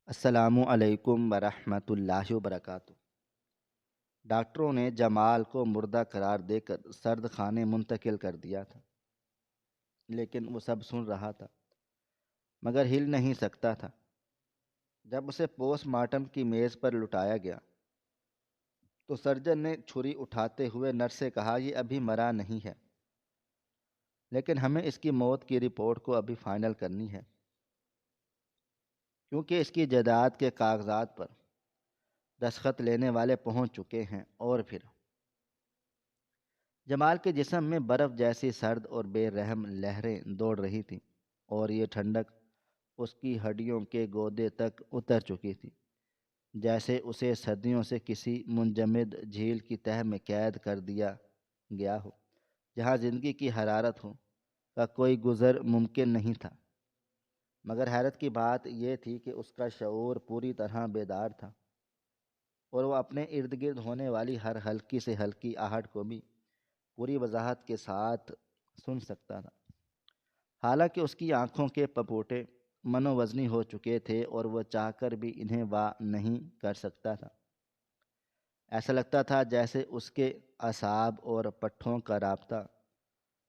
السلام علیکم ورحمۃ اللہ وبرکاتہ۔ ڈاکٹروں نے جمال کو مردہ قرار دے کر سرد خانے منتقل کر دیا تھا، لیکن وہ سب سن رہا تھا مگر ہل نہیں سکتا تھا۔ جب اسے پوسٹ مارٹم کی میز پر لٹایا گیا تو سرجن نے چھری اٹھاتے ہوئے نرس سے کہا، یہ ابھی مرا نہیں ہے، لیکن ہمیں اس کی موت کی رپورٹ کو ابھی فائنل کرنی ہے، کیونکہ اس کی جائیداد کے کاغذات پر دستخط لینے والے پہنچ چکے ہیں۔ اور پھر جمال کے جسم میں برف جیسی سرد اور بے رحم لہریں دوڑ رہی تھیں، اور یہ ٹھنڈک اس کی ہڈیوں کے گودے تک اتر چکی تھی، جیسے اسے صدیوں سے کسی منجمد جھیل کی تہہ میں قید کر دیا گیا ہو، جہاں زندگی کی حرارت ہو کا کوئی گزر ممکن نہیں تھا۔ مگر حیرت کی بات یہ تھی کہ اس کا شعور پوری طرح بیدار تھا، اور وہ اپنے ارد گرد ہونے والی ہر ہلکی سے ہلکی آہٹ کو بھی پوری وضاحت کے ساتھ سن سکتا تھا۔ حالانکہ اس کی آنکھوں کے پپوٹے منو وزنی ہو چکے تھے اور وہ چاہ کر بھی انہیں وا نہیں کر سکتا تھا۔ ایسا لگتا تھا جیسے اس کے اعصاب اور پٹھوں کا رابطہ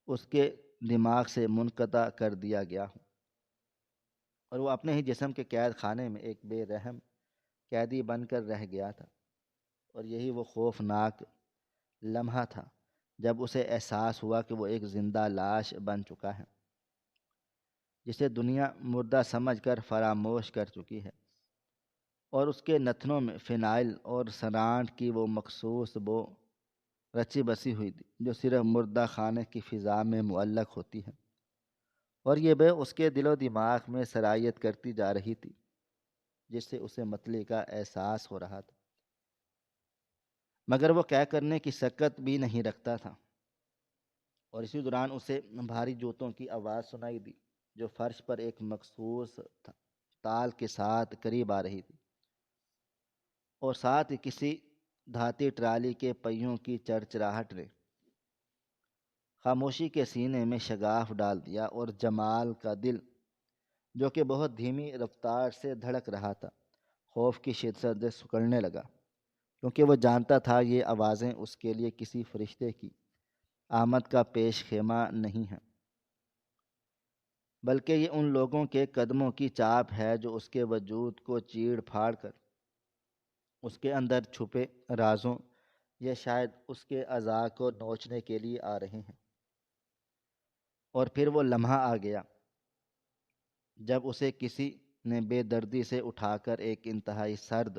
اس کے دماغ سے منقطع کر دیا گیا ہو، اور وہ اپنے ہی جسم کے قید خانے میں ایک بے رحم قیدی بن کر رہ گیا تھا۔ اور یہی وہ خوفناک لمحہ تھا جب اسے احساس ہوا کہ وہ ایک زندہ لاش بن چکا ہے، جسے دنیا مردہ سمجھ کر فراموش کر چکی ہے، اور اس کے نتنوں میں فنائل اور سرانٹ کی وہ مخصوص بو رچی بسی ہوئی تھی جو صرف مردہ خانے کی فضا میں معلق ہوتی ہے۔ اور یہ بے اس کے دل و دماغ میں سرایت کرتی جا رہی تھی، جس سے اسے متلی کا احساس ہو رہا تھا، مگر وہ طے کرنے کی سکت بھی نہیں رکھتا تھا۔ اور اسی دوران اسے بھاری جوتوں کی آواز سنائی دی جو فرش پر ایک مخصوص تال کے ساتھ قریب آ رہی تھی، اور ساتھ ہی کسی دھاتی ٹرالی کے پہیوں کی چرچراہٹ نے خاموشی کے سینے میں شگاف ڈال دیا، اور جمال کا دل جو کہ بہت دھیمی رفتار سے دھڑک رہا تھا، خوف کی شدت سے سکڑنے لگا، کیونکہ وہ جانتا تھا یہ آوازیں اس کے لیے کسی فرشتے کی آمد کا پیش خیمہ نہیں ہے، بلکہ یہ ان لوگوں کے قدموں کی چاپ ہے جو اس کے وجود کو چیڑ پھاڑ کر اس کے اندر چھپے رازوں یا شاید اس کے اعضاء کو نوچنے کے لیے آ رہے ہیں۔ اور پھر وہ لمحہ آ گیا جب اسے کسی نے بے دردی سے اٹھا کر ایک انتہائی سرد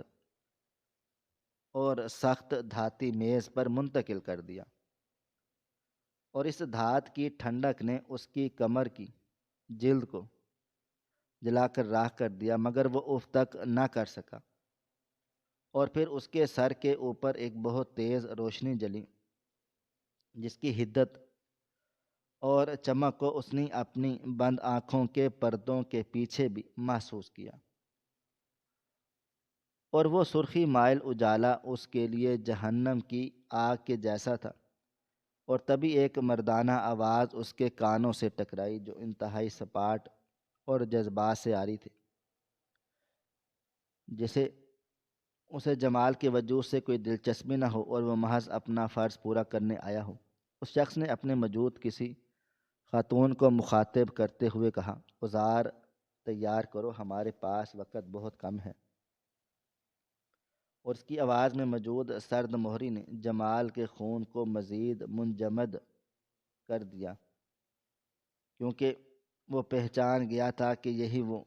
اور سخت دھاتی میز پر منتقل کر دیا، اور اس دھات کی ٹھنڈک نے اس کی کمر کی جلد کو جلا کر راکھ کر دیا، مگر وہ اف تک نہ کر سکا۔ اور پھر اس کے سر کے اوپر ایک بہت تیز روشنی جلی، جس کی حدت اور چمک کو اس نے اپنی بند آنکھوں کے پردوں کے پیچھے بھی محسوس کیا، اور وہ سرخی مائل اجالا اس کے لیے جہنم کی آگ کے جیسا تھا۔ اور تبھی ایک مردانہ آواز اس کے کانوں سے ٹکرائی جو انتہائی سپاٹ اور جذبات سے آ رہی تھی، جسے اسے جمال کے وجود سے کوئی دلچسپی نہ ہو اور وہ محض اپنا فرض پورا کرنے آیا ہو۔ اس شخص نے اپنے موجود کسی خاتون کو مخاطب کرتے ہوئے کہا، اوزار تیار کرو، ہمارے پاس وقت بہت کم ہے۔ اور اس کی آواز میں موجود سرد مہری نے جمال کے خون کو مزید منجمد کر دیا، کیونکہ وہ پہچان گیا تھا کہ یہی وہ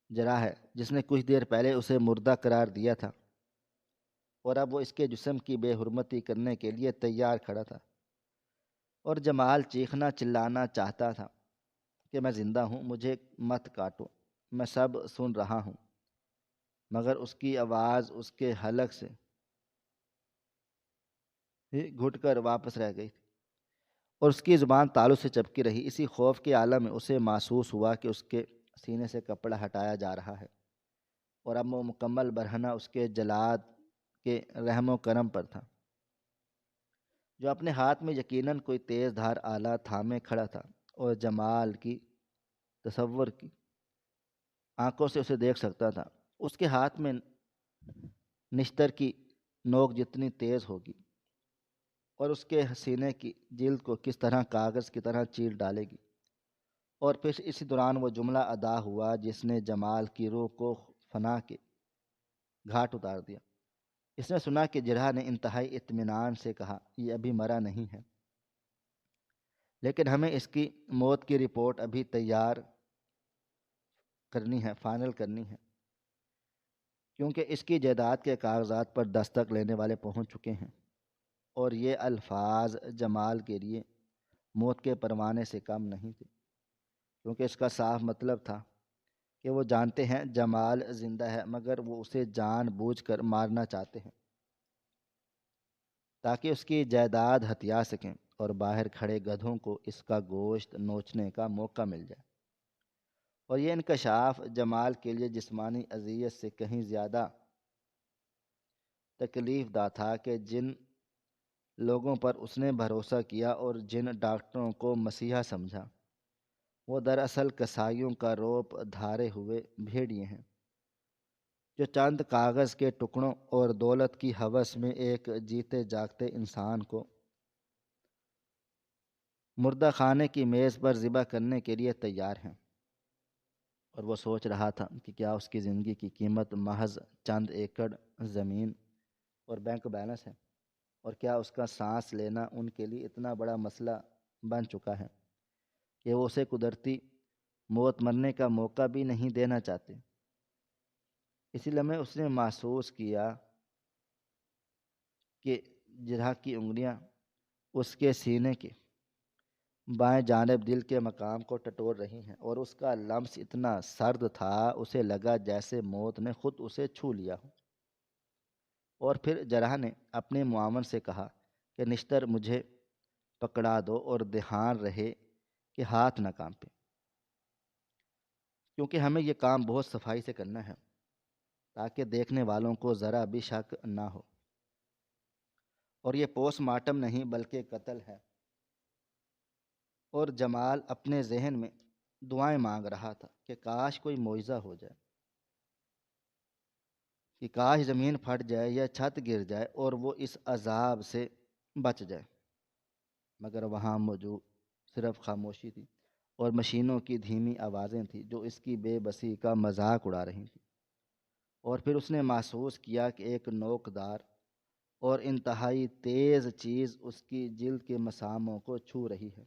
جرح ہے جس نے کچھ دیر پہلے اسے مردہ قرار دیا تھا، اور اب وہ اس کے جسم کی بے حرمتی کرنے کے لیے تیار کھڑا تھا۔ اور جمال چیخنا چلانا چاہتا تھا کہ میں زندہ ہوں، مجھے مت کاٹو، میں سب سن رہا ہوں، مگر اس کی آواز اس کے حلق سے ہی گھٹ کر واپس رہ گئی تھی، اور اس کی زبان تالو سے چپکی رہی۔ اسی خوف کے عالم میں اسے محسوس ہوا کہ اس کے سینے سے کپڑا ہٹایا جا رہا ہے، اور اب وہ مکمل برہنہ اس کے جلاد کے رحم و کرم پر تھا، جو اپنے ہاتھ میں یقیناً کوئی تیز دھار آلہ تھامے کھڑا تھا، اور جمال کی تصور کی آنکھوں سے اسے دیکھ سکتا تھا۔ اس کے ہاتھ میں نشتر کی نوک جتنی تیز ہوگی اور اس کے سینے کی جلد کو کس طرح کاغذ کی طرح چیر ڈالے گی۔ اور پھر اسی دوران وہ جملہ ادا ہوا جس نے جمال کی روح کو فنا کے گھاٹ اتار دیا۔ اس نے سنا کہ جرح نے انتہائی اطمینان سے کہا، یہ ابھی مرا نہیں ہے، لیکن ہمیں اس کی موت کی رپورٹ ابھی تیار کرنی ہے، فائنل کرنی ہے، کیونکہ اس کی جائیداد کے کاغذات پر دستخط لینے والے پہنچ چکے ہیں۔ اور یہ الفاظ جمال کے لیے موت کے پروانے سے کم نہیں تھے، کیونکہ اس کا صاف مطلب تھا کہ وہ جانتے ہیں جمال زندہ ہے، مگر وہ اسے جان بوجھ کر مارنا چاہتے ہیں تاکہ اس کی جائیداد ہتھیا سکیں اور باہر کھڑے گدھوں کو اس کا گوشت نوچنے کا موقع مل جائے۔ اور یہ انکشاف جمال کے لیے جسمانی اذیت سے کہیں زیادہ تکلیف دہ تھا کہ جن لوگوں پر اس نے بھروسہ کیا اور جن ڈاکٹروں کو مسیحا سمجھا، وہ دراصل کسائیوں کا روپ دھارے ہوئے بھیڑیے ہیں، جو چند کاغذ کے ٹکڑوں اور دولت کی ہوس میں ایک جیتے جاگتے انسان کو مردہ خانے کی میز پر ذبح کرنے کے لیے تیار ہیں۔ اور وہ سوچ رہا تھا کہ کیا اس کی زندگی کی قیمت محض چند ایکڑ زمین اور بینک بیلنس ہے، اور کیا اس کا سانس لینا ان کے لیے اتنا بڑا مسئلہ بن چکا ہے کہ وہ اسے قدرتی موت مرنے کا موقع بھی نہیں دینا چاہتے۔ اسی لمحے اس نے محسوس کیا کہ جرح کی انگلیاں اس کے سینے کے بائیں جانب دل کے مقام کو ٹٹول رہی ہیں، اور اس کا لمس اتنا سرد تھا اسے لگا جیسے موت نے خود اسے چھو لیا ہو۔ اور پھر جرح نے اپنے معاون سے کہا کہ نشتر مجھے پکڑا دو اور دھیان رہے کہ ہاتھ نہ کانپے، کیونکہ ہمیں یہ کام بہت صفائی سے کرنا ہے تاکہ دیکھنے والوں کو ذرا بھی شک نہ ہو۔ اور یہ پوسٹ مارٹم نہیں بلکہ قتل ہے۔ اور جمال اپنے ذہن میں دعائیں مانگ رہا تھا کہ کاش کوئی معجزہ ہو جائے، کہ کاش زمین پھٹ جائے یا چھت گر جائے اور وہ اس عذاب سے بچ جائے، مگر وہاں موجود صرف خاموشی تھی اور مشینوں کی دھیمی آوازیں تھیں جو اس کی بے بسی کا مذاق اڑا رہی تھیں۔ اور پھر اس نے محسوس کیا کہ ایک نوکدار اور انتہائی تیز چیز اس کی جلد کے مساموں کو چھو رہی ہے۔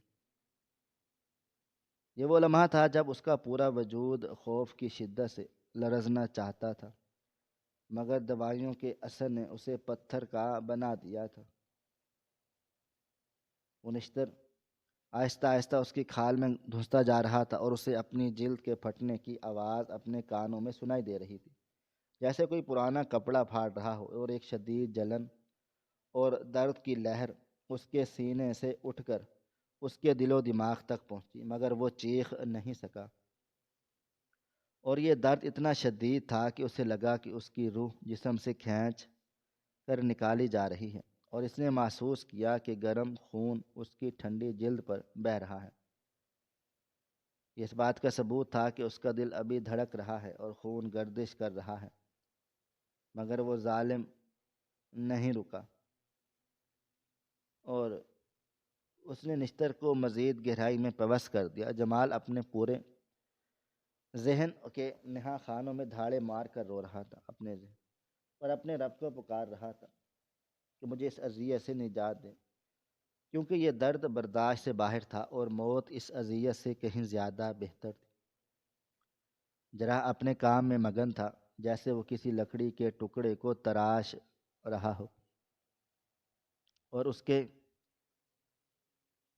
یہ وہ لمحہ تھا جب اس کا پورا وجود خوف کی شدت سے لرزنا چاہتا تھا، مگر دوائیوں کے اثر نے اسے پتھر کا بنا دیا تھا۔ وہ نشتر آہستہ آہستہ اس کی کھال میں دھنستا جا رہا تھا اور اسے اپنی جلد کے پھٹنے کی آواز اپنے کانوں میں سنائی دے رہی تھی، جیسے کوئی پرانا کپڑا پھاڑ رہا ہو، اور ایک شدید جلن اور درد کی لہر اس کے سینے سے اٹھ کر اس کے دل و دماغ تک پہنچی، مگر وہ چیخ نہیں سکا۔ اور یہ درد اتنا شدید تھا کہ اسے لگا کہ اس کی روح جسم سے کھینچ کر نکالی جا رہی ہے، اور اس نے محسوس کیا کہ گرم خون اس کی ٹھنڈی جلد پر بہہ رہا ہے۔ یہ اس بات کا ثبوت تھا کہ اس کا دل ابھی دھڑک رہا ہے اور خون گردش کر رہا ہے، مگر وہ ظالم نہیں رکا، اور اس نے نشتر کو مزید گہرائی میں پیوست کر دیا۔ جمال اپنے پورے ذہن کے نہا خانوں میں دھاڑے مار کر رو رہا تھا، اپنے ذہن اور اپنے رب کو پکار رہا تھا کہ مجھے اس اذیت سے نجات دے، کیونکہ یہ درد برداشت سے باہر تھا اور موت اس اذیت سے کہیں زیادہ بہتر تھی۔ جرح اپنے کام میں مگن تھا، جیسے وہ کسی لکڑی کے ٹکڑے کو تراش رہا ہو، اور اس کے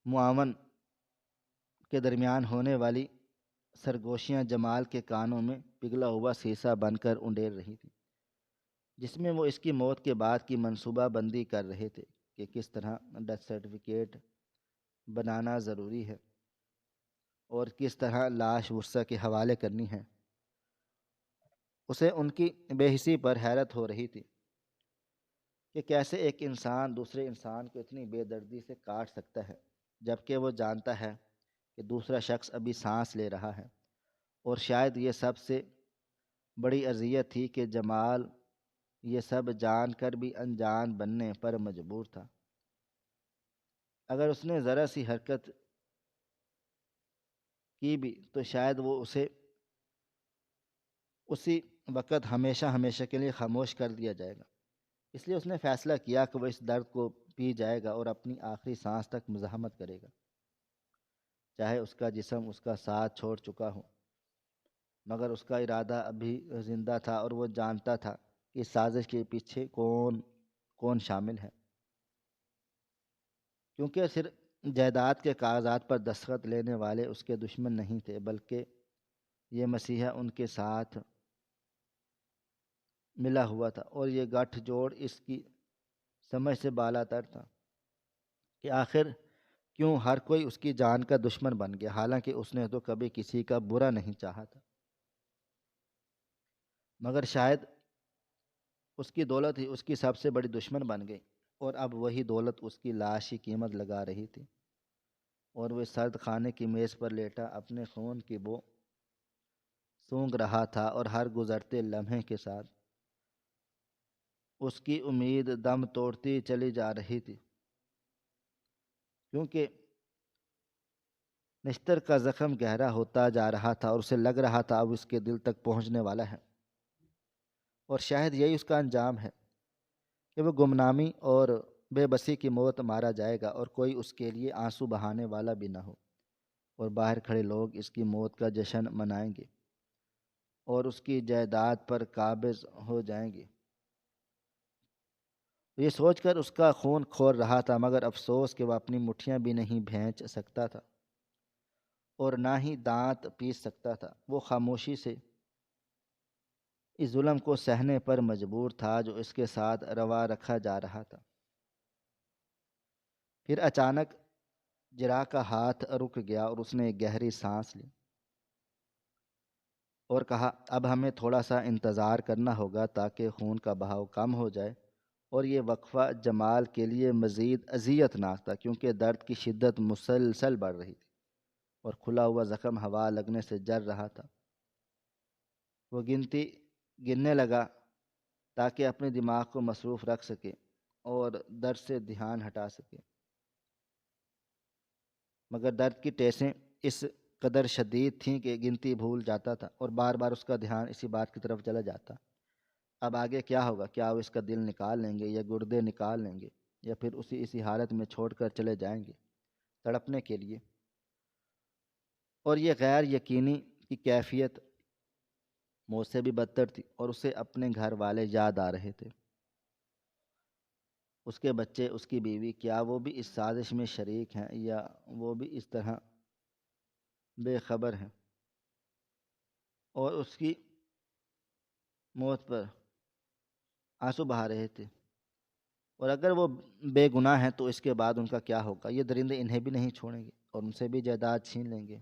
معاون کے درمیان ہونے والی سرگوشیاں جمال کے کانوں میں پگھلا ہوا سیسہ بن کر انڈیل رہی تھیں، جس میں وہ اس کی موت کے بعد کی منصوبہ بندی کر رہے تھے کہ کس طرح ڈیتھ سرٹیفکیٹ بنانا ضروری ہے اور کس طرح لاش ورثہ کے حوالے کرنی ہے۔ اسے ان کی بے حسی پر حیرت ہو رہی تھی کہ کیسے ایک انسان دوسرے انسان کو اتنی بے دردی سے کاٹ سکتا ہے، جبکہ وہ جانتا ہے کہ دوسرا شخص ابھی سانس لے رہا ہے، اور شاید یہ سب سے بڑی اذیت تھی کہ جمال یہ سب جان کر بھی انجان بننے پر مجبور تھا۔ اگر اس نے ذرا سی حرکت کی بھی تو شاید وہ اسے اسی وقت ہمیشہ ہمیشہ کے لیے خاموش کر دیا جائے گا۔ اس لیے اس نے فیصلہ کیا کہ وہ اس درد کو پی جائے گا اور اپنی آخری سانس تک مزاحمت کرے گا، چاہے اس کا جسم اس کا ساتھ چھوڑ چکا ہو۔ مگر اس کا ارادہ ابھی زندہ تھا اور وہ جانتا تھا کہ اس سازش کے پیچھے کون کون شامل ہے، کیونکہ صرف جائیداد کے کاغذات پر دستخط لینے والے اس کے دشمن نہیں تھے، بلکہ یہ مسیحا ان کے ساتھ ملا ہوا تھا، اور یہ گٹھ جوڑ اس کی سمجھ سے بالا تر تھا کہ آخر کیوں ہر کوئی اس کی جان کا دشمن بن گیا، حالانکہ اس نے تو کبھی کسی کا برا نہیں چاہا تھا۔ مگر شاید اس کی دولت ہی اس کی سب سے بڑی دشمن بن گئی، اور اب وہی دولت اس کی لاش کی قیمت لگا رہی تھی، اور وہ سرد خانے کی میز پر لیٹا اپنے خون کی بو سونگھ رہا تھا، اور ہر گزرتے لمحے کے ساتھ اس کی امید دم توڑتی چلی جا رہی تھی، کیونکہ نشتر کا زخم گہرا ہوتا جا رہا تھا اور اسے لگ رہا تھا اب اس کے دل تک پہنچنے والا ہے، اور شاید یہی اس کا انجام ہے کہ وہ گمنامی اور بے بسی کی موت مارا جائے گا، اور کوئی اس کے لیے آنسو بہانے والا بھی نہ ہو، اور باہر کھڑے لوگ اس کی موت کا جشن منائیں گے اور اس کی جائیداد پر قابض ہو جائیں گے۔ یہ سوچ کر اس کا خون کھول رہا تھا، مگر افسوس کہ وہ اپنی مٹھیاں بھی نہیں بھینچ سکتا تھا اور نہ ہی دانت پیس سکتا تھا۔ وہ خاموشی سے اس ظلم کو سہنے پر مجبور تھا جو اس کے ساتھ روا رکھا جا رہا تھا۔ پھر اچانک جرا کا ہاتھ رک گیا اور اس نے ایک گہری سانس لی اور کہا، اب ہمیں تھوڑا سا انتظار کرنا ہوگا تاکہ خون کا بہاؤ کم ہو جائے، اور یہ وقفہ جمال کے لیے مزید اذیت ناک تھا کیونکہ درد کی شدت مسلسل بڑھ رہی تھی اور کھلا ہوا زخم ہوا لگنے سے جل رہا تھا۔ وہ گننے لگا تاکہ اپنے دماغ کو مصروف رکھ سکے اور درد سے دھیان ہٹا سکے، مگر درد کی ٹیسیں اس قدر شدید تھیں کہ گنتی بھول جاتا تھا اور بار بار اس کا دھیان اسی بات کی طرف چلا جاتا، اب آگے کیا ہوگا؟ کیا وہ اس کا دل نکال لیں گے یا گردے نکال لیں گے، یا پھر اسی حالت میں چھوڑ کر چلے جائیں گے تڑپنے کے لیے؟ اور یہ غیر یقینی کی کیفیت موت سے بھی بدتر تھی، اور اسے اپنے گھر والے یاد آ رہے تھے، اس کے بچے، اس کی بیوی، کیا وہ بھی اس سازش میں شریک ہیں یا وہ بھی اس طرح بے خبر ہیں اور اس کی موت پر آنسو بہا رہے تھے؟ اور اگر وہ بے گناہ ہیں تو اس کے بعد ان کا کیا ہوگا؟ یہ درندے انہیں بھی نہیں چھوڑیں گے اور ان سے بھی جائیداد چھین لیں گے؟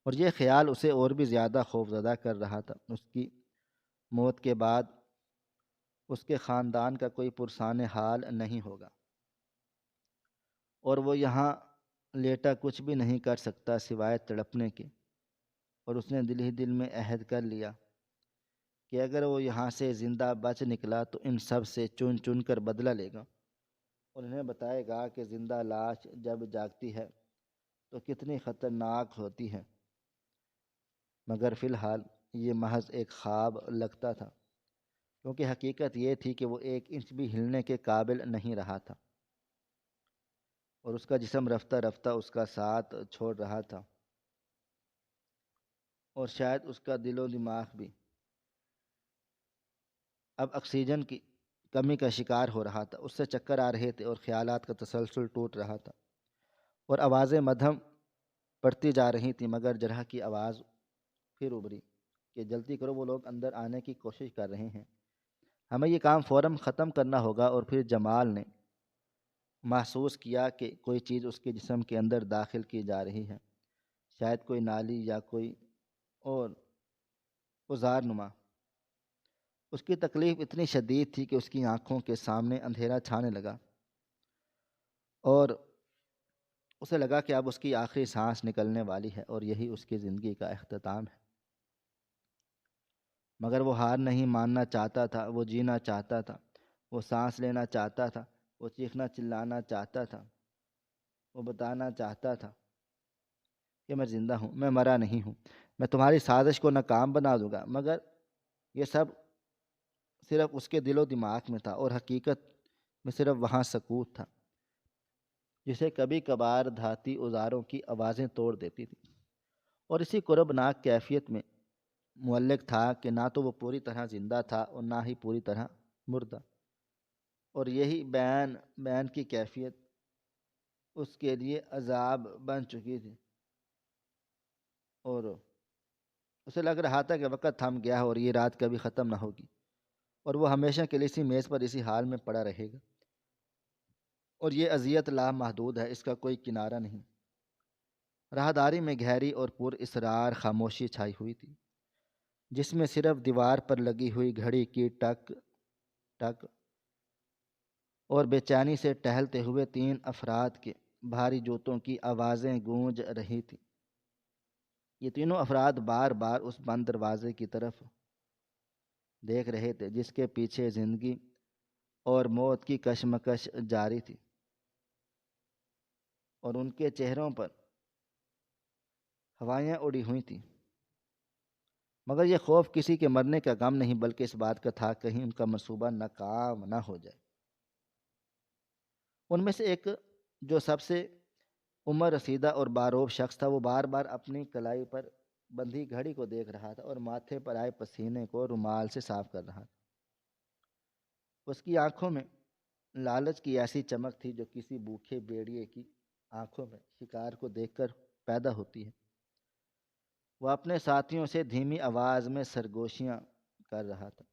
اور یہ خیال اسے اور بھی زیادہ خوفزدہ کر رہا تھا۔ اس کی موت کے بعد اس کے خاندان کا کوئی پرسان حال نہیں ہوگا، اور وہ یہاں لیٹا کچھ بھی نہیں کر سکتا سوائے تڑپنے کے، اور اس نے دل ہی دل میں عہد کر لیا کہ اگر وہ یہاں سے زندہ بچ نکلا تو ان سب سے چن چن کر بدلہ لے گا اور انہیں بتائے گا کہ زندہ لاش جب جاگتی ہے تو کتنی خطرناک ہوتی ہے۔ مگر فی الحال یہ محض ایک خواب لگتا تھا، کیونکہ حقیقت یہ تھی کہ وہ ایک انچ بھی ہلنے کے قابل نہیں رہا تھا، اور اس کا جسم رفتہ رفتہ اس کا ساتھ چھوڑ رہا تھا، اور شاید اس کا دل و دماغ بھی اب آکسیجن کی کمی کا شکار ہو رہا تھا۔ اس سے چکر آ رہے تھے اور خیالات کا تسلسل ٹوٹ رہا تھا، اور آوازیں مدھم پڑتی جا رہی تھیں، مگر جرح کی آواز پھر ابھری کہ جلدی کرو، وہ لوگ اندر آنے کی کوشش کر رہے ہیں، ہمیں یہ کام فوراً ختم کرنا ہوگا۔ اور پھر جمال نے محسوس کیا کہ کوئی چیز اس کے جسم کے اندر داخل کی جا رہی ہے، شاید کوئی نالی یا کوئی اور اوزار نما۔ اس کی تکلیف اتنی شدید تھی کہ اس کی آنکھوں کے سامنے اندھیرا چھانے لگا، اور اسے لگا کہ اب اس کی آخری سانس نکلنے والی ہے اور یہی اس کی زندگی کا اختتام ہے۔ مگر وہ ہار نہیں ماننا چاہتا تھا، وہ جینا چاہتا تھا، وہ سانس لینا چاہتا تھا، وہ چیخنا چلانا چاہتا تھا، وہ بتانا چاہتا تھا کہ میں زندہ ہوں، میں مرا نہیں ہوں، میں تمہاری سازش کو ناکام بنا دوں گا۔ مگر یہ سب صرف اس کے دل و دماغ میں تھا، اور حقیقت میں صرف وہاں سکوت تھا جسے کبھی کبھار دھاتی اوزاروں کی آوازیں توڑ دیتی تھی۔ اور اسی کربناک کیفیت میں معلق تھا کہ نہ تو وہ پوری طرح زندہ تھا اور نہ ہی پوری طرح مردہ، اور یہی بین بین کی کیفیت اس کے لیے عذاب بن چکی تھی، اور اسے لگ رہا تھا کہ وقت تھم گیا ہے اور یہ رات کبھی ختم نہ ہوگی، اور وہ ہمیشہ کے لیے اسی میز پر اسی حال میں پڑا رہے گا، اور یہ اذیت لامحدود ہے، اس کا کوئی کنارہ نہیں۔ راہداری میں گہری اور پر اسرار خاموشی چھائی ہوئی تھی، جس میں صرف دیوار پر لگی ہوئی گھڑی کی ٹک ٹک اور بے چینی سے ٹہلتے ہوئے 3 افراد کے بھاری جوتوں کی آوازیں گونج رہی تھیں۔ یہ تینوں افراد بار بار اس بند دروازے کی طرف دیکھ رہے تھے جس کے پیچھے زندگی اور موت کی کشمکش جاری تھی، اور ان کے چہروں پر ہوائیاں اڑی ہوئی تھیں، مگر یہ خوف کسی کے مرنے کا غم نہیں، بلکہ اس بات کا تھا کہیں ان کا منصوبہ ناکام نہ ہو جائے۔ ان میں سے ایک، جو سب سے عمر رسیدہ اور باروب شخص تھا، وہ بار بار اپنی کلائی پر بندھی گھڑی کو دیکھ رہا تھا اور ماتھے پر آئے پسینے کو رومال سے صاف کر رہا تھا۔ اس کی آنکھوں میں لالچ کی ایسی چمک تھی جو کسی بھوکے بھیڑیے کی آنکھوں میں شکار کو دیکھ کر پیدا ہوتی ہے۔ وہ اپنے ساتھیوں سے دھیمی آواز میں سرگوشیاں کر رہا تھا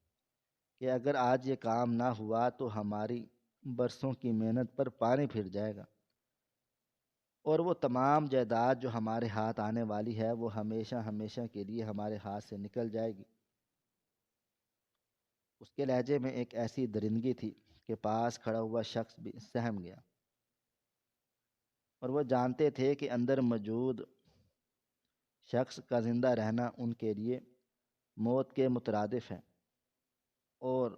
کہ اگر آج یہ کام نہ ہوا تو ہماری برسوں کی محنت پر پانی پھر جائے گا، اور وہ تمام جائیداد جو ہمارے ہاتھ آنے والی ہے وہ ہمیشہ ہمیشہ کے لیے ہمارے ہاتھ سے نکل جائے گی۔ اس کے لہجے میں ایک ایسی درندگی تھی کہ پاس کھڑا ہوا شخص بھی سہم گیا، اور وہ جانتے تھے کہ اندر موجود شخص کا زندہ رہنا ان کے لیے موت کے مترادف ہے، اور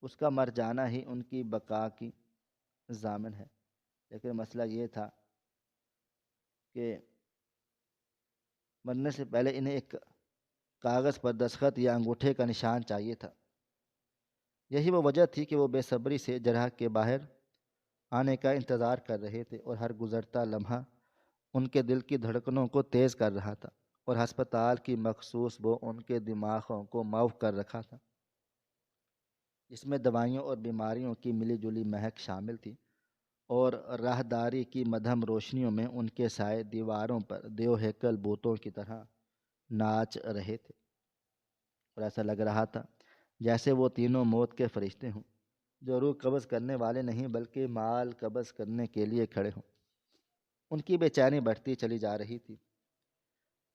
اس کا مر جانا ہی ان کی بقا کی ضامن ہے۔ لیکن مسئلہ یہ تھا کہ مرنے سے پہلے انہیں ایک کاغذ پر دستخط یا انگوٹھے کا نشان چاہیے تھا۔ یہی وہ وجہ تھی کہ وہ بے صبری سے جرح کے باہر آنے کا انتظار کر رہے تھے، اور ہر گزرتا لمحہ ان کے دل کی دھڑکنوں کو تیز کر رہا تھا، اور ہسپتال کی مخصوص بو ان کے دماغوں کو معاف کر رکھا تھا، جس میں دوائیوں اور بیماریوں کی ملی جلی مہک شامل تھی، اور راہداری کی مدھم روشنیوں میں ان کے سائے دیواروں پر دیو ہیکل بوتوں کی طرح ناچ رہے تھے، اور ایسا لگ رہا تھا جیسے وہ تینوں موت کے فرشتے ہوں، جو روح قبض کرنے والے نہیں بلکہ مال قبض کرنے کے لیے کھڑے ہوں۔ ان کی بے چینی بڑھتی چلی جا رہی تھی،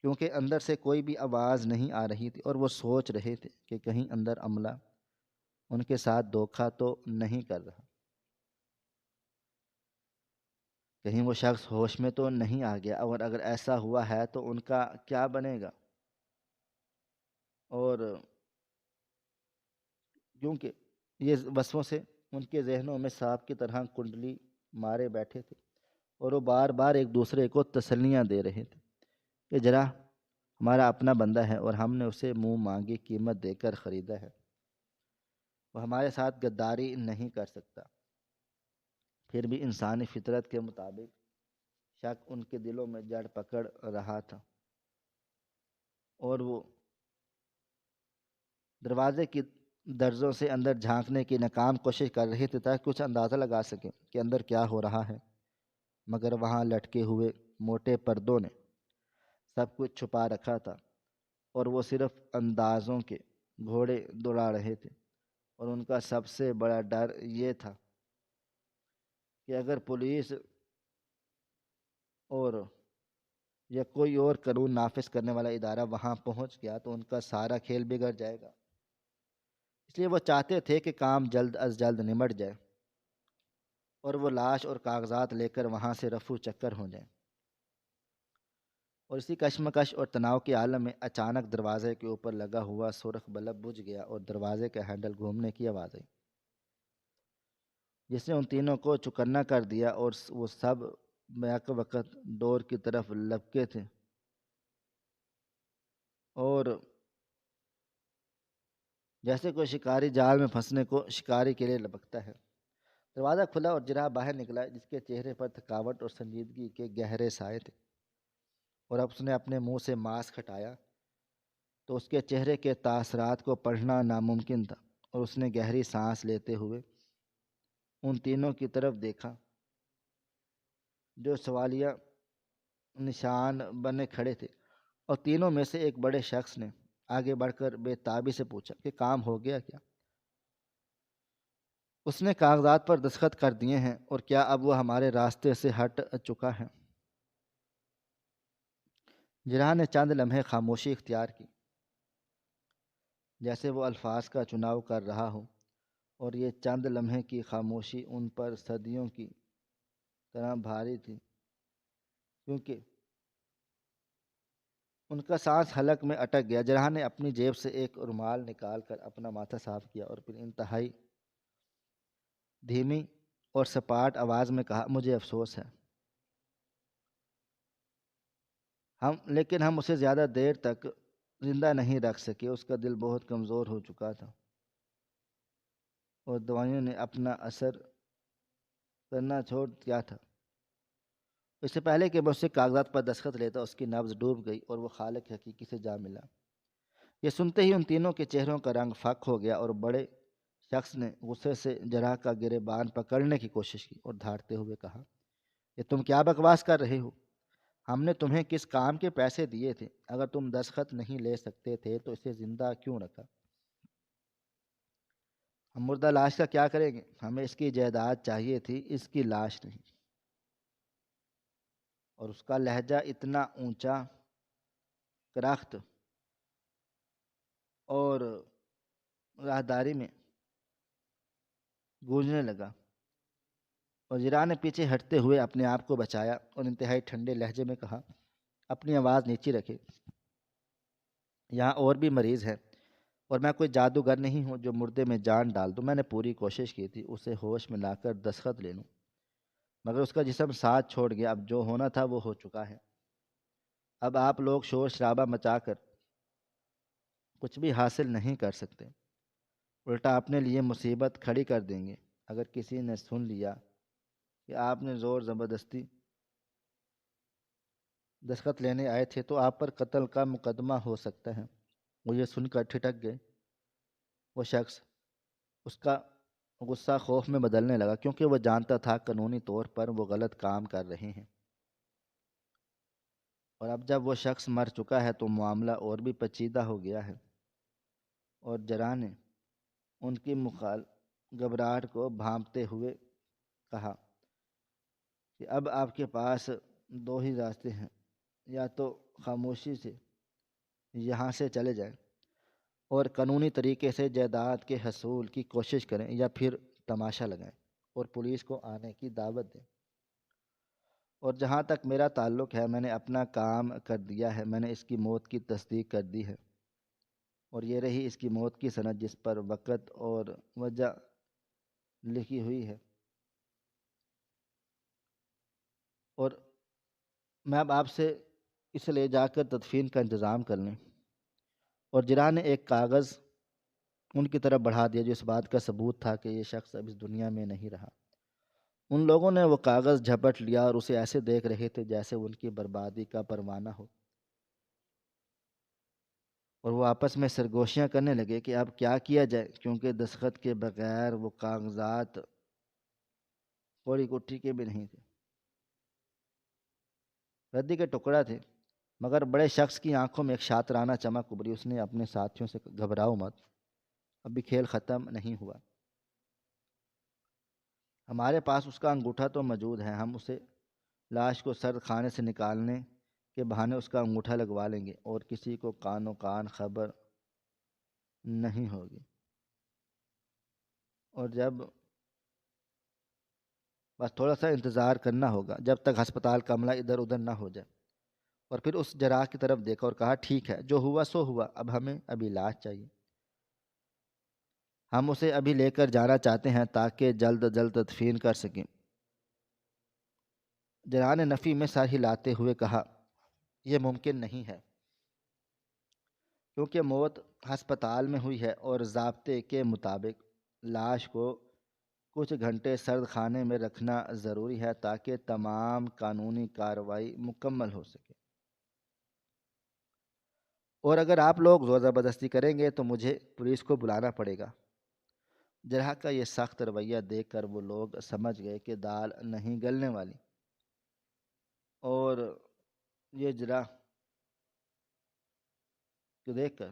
کیونکہ اندر سے کوئی بھی آواز نہیں آ رہی تھی، اور وہ سوچ رہے تھے کہ کہیں اندر عملہ ان کے ساتھ دھوکہ تو نہیں کر رہا، کہیں وہ شخص ہوش میں تو نہیں آ گیا، اور اگر ایسا ہوا ہے تو ان کا کیا بنے گا۔ اور کیونکہ یہ وسوسوں سے ان کے ذہنوں میں سانپ کی طرح کنڈلی مارے بیٹھے تھے، اور وہ بار بار ایک دوسرے کو تسلیاں دے رہے تھے کہ ذرا ہمارا اپنا بندہ ہے اور ہم نے اسے منہ مانگی قیمت دے کر خریدا ہے، وہ ہمارے ساتھ غداری نہیں کر سکتا۔ پھر بھی انسانی فطرت کے مطابق شک ان کے دلوں میں جڑ پکڑ رہا تھا، اور وہ دروازے کی درزوں سے اندر جھانکنے کی ناکام کوشش کر رہے تھے تاکہ کچھ اندازہ لگا سکیں کہ اندر کیا ہو رہا ہے، مگر وہاں لٹکے ہوئے موٹے پردوں نے سب کچھ چھپا رکھا تھا، اور وہ صرف اندازوں کے گھوڑے دوڑا رہے تھے، اور ان کا سب سے بڑا ڈر یہ تھا کہ اگر پولیس اور یا کوئی اور قانون نافذ کرنے والا ادارہ وہاں پہنچ گیا تو ان کا سارا کھیل بگڑ جائے گا۔ اس لیے وہ چاہتے تھے کہ کام جلد از جلد نمٹ جائے، اور وہ لاش اور کاغذات لے کر وہاں سے رفو چکر ہو جائیں، اور اسی کشمکش اور تناؤ کے عالم میں اچانک دروازے کے اوپر لگا ہوا سرخ بلب بجھ گیا اور دروازے کا ہینڈل گھومنے کی آواز آئی، جس نے ان تینوں کو چوکنا کر دیا اور وہ سب بیک وقت ڈور کی طرف لپکے تھے اور جیسے کوئی شکاری جال میں پھنسنے کو شکاری کے لیے لپکتا ہے۔ دروازہ کھلا اور جناح باہر نکلا، جس کے چہرے پر تھکاوٹ اور سنجیدگی کے گہرے سائے تھے، اور اب اس نے اپنے منہ سے ماسک ہٹایا تو اس کے چہرے کے تاثرات کو پڑھنا ناممکن تھا، اور اس نے گہری سانس لیتے ہوئے ان تینوں کی طرف دیکھا جو سوالیہ نشان بنے کھڑے تھے، اور تینوں میں سے ایک بڑے شخص نے آگے بڑھ کر بے تابی سے پوچھا کہ کام ہو گیا کیا؟ اس نے کاغذات پر دستخط کر دیے ہیں، اور کیا اب وہ ہمارے راستے سے ہٹ چکا ہے؟ جناح نے چند لمحے خاموشی اختیار کی، جیسے وہ الفاظ کا چناؤ کر رہا ہو، اور یہ چند لمحے کی خاموشی ان پر صدیوں کی طرح بھاری تھی، کیونکہ ان کا سانس حلق میں اٹک گیا۔ جناح نے اپنی جیب سے ایک رومال نکال کر اپنا ماتھا صاف کیا اور پھر انتہائی دھیمی اور سپاٹ آواز میں کہا، مجھے افسوس ہے، لیکن ہم اسے زیادہ دیر تک زندہ نہیں رکھ سکے۔ اس کا دل بہت کمزور ہو چکا تھا اور دوائیوں نے اپنا اثر کرنا چھوڑ دیا تھا۔ اس سے پہلے کہ میں اس سے کاغذات پر دستخط لیتا، اس کی نبض ڈوب گئی اور وہ خالق حقیقی سے جا ملا۔ یہ سنتے ہی ان تینوں کے چہروں کا رنگ فاق ہو گیا، اور بڑے شخص نے غصے سے جناح کا گریبان پکڑنے کی کوشش کی اور دھاڑتے ہوئے کہا، یہ تم کیا بکواس کر رہے ہو؟ ہم نے تمہیں کس کام کے پیسے دیے تھے؟ اگر تم دستخط نہیں لے سکتے تھے تو اسے زندہ کیوں رکھا؟ ہم مردہ لاش کا کیا کریں گے؟ ہمیں اس کی جائیداد چاہیے تھی، اس کی لاش نہیں۔ اور اس کا لہجہ اتنا اونچا، کرخت اور راہداری میں گونجنے لگا، اور جناح نے پیچھے ہٹتے ہوئے اپنے آپ کو بچایا اور انتہائی ٹھنڈے لہجے میں کہا، اپنی آواز نیچی رکھے، یہاں اور بھی مریض ہیں، اور میں کوئی جادوگر نہیں ہوں جو مردے میں جان ڈال دوں۔ میں نے پوری کوشش کی تھی اسے ہوش میں لا کر دستخط لے لوں، مگر اس کا جسم ساتھ چھوڑ گیا۔ اب جو ہونا تھا وہ ہو چکا ہے۔ اب آپ لوگ شور شرابہ مچا کر کچھ بھی حاصل نہیں کر سکتے، الٹا اپنے لیے مصیبت کھڑی کر دیں گے۔ اگر کسی نے سن لیا کہ آپ نے زور زبردستی دستخط لینے آئے تھے تو آپ پر قتل کا مقدمہ ہو سکتا ہے۔ وہ یہ سن کر ٹھٹک گئے۔ وہ شخص، اس کا غصہ خوف میں بدلنے لگا، کیونکہ وہ جانتا تھا قانونی طور پر وہ غلط کام کر رہے ہیں، اور اب جب وہ شخص مر چکا ہے تو معاملہ اور بھی پیچیدہ ہو گیا ہے۔ اور جناح نے ان کی گھبراہٹ کو بھانپتے ہوئے کہا کہ اب آپ کے پاس دو ہی راستے ہیں، یا تو خاموشی سے یہاں سے چلے جائیں اور قانونی طریقے سے جائیداد کے حصول کی کوشش کریں، یا پھر تماشا لگائیں اور پولیس کو آنے کی دعوت دیں۔ اور جہاں تک میرا تعلق ہے، میں نے اپنا کام کر دیا ہے، میں نے اس کی موت کی تصدیق کر دی ہے، اور یہ رہی اس کی موت کی سند جس پر وقت اور وجہ لکھی ہوئی ہے، اور میں اب آپ سے اسے لے جا کر تدفین کا انتظام کر لیں۔ اور جناح نے ایک کاغذ ان کی طرف بڑھا دیا جو اس بات کا ثبوت تھا کہ یہ شخص اب اس دنیا میں نہیں رہا۔ ان لوگوں نے وہ کاغذ جھپٹ لیا اور اسے ایسے دیکھ رہے تھے جیسے وہ ان کی بربادی کا پروانہ ہو، اور وہ آپس میں سرگوشیاں کرنے لگے کہ اب کیا کیا جائے، کیونکہ دستخط کے بغیر وہ کاغذات کوڑی کٹھی کے بھی نہیں تھے، ردی کے ٹکڑا تھے۔ مگر بڑے شخص کی آنکھوں میں ایک شاطرانہ چمک ابھری۔ اس نے اپنے ساتھیوں سے گھبراؤ مت، ابھی کھیل ختم نہیں ہوا، ہمارے پاس اس کا انگوٹھا تو موجود ہے، ہم اسے لاش کو سرد خانے سے نکالنے کے بہانے اس کا انگوٹھا لگوا لیں گے، اور کسی کو کانوں کان خبر نہیں ہوگی۔ اور جب بس تھوڑا سا انتظار کرنا ہوگا جب تک ہسپتال کا عملہ ادھر ادھر نہ ہو جائے، اور پھر اس جراح کی طرف دیکھا اور کہا ٹھیک ہے، جو ہوا سو ہوا، اب ہمیں ابھی علاج چاہیے، ہم اسے ابھی لے کر جانا چاہتے ہیں تاکہ جلد از جلد تدفین کر سکیں۔ جراح نے نفی میں سر ہلاتے ہوئے کہا یہ ممکن نہیں ہے، کیونکہ موت ہسپتال میں ہوئی ہے اور ضابطے کے مطابق لاش کو کچھ گھنٹے سرد خانے میں رکھنا ضروری ہے تاکہ تمام قانونی کارروائی مکمل ہو سکے، اور اگر آپ لوگ زور زبردستی کریں گے تو مجھے پولیس کو بلانا پڑے گا۔ جرح کا یہ سخت رویہ دیکھ کر وہ لوگ سمجھ گئے کہ دال نہیں گلنے والی، اور یہ جرح کو دیکھ کر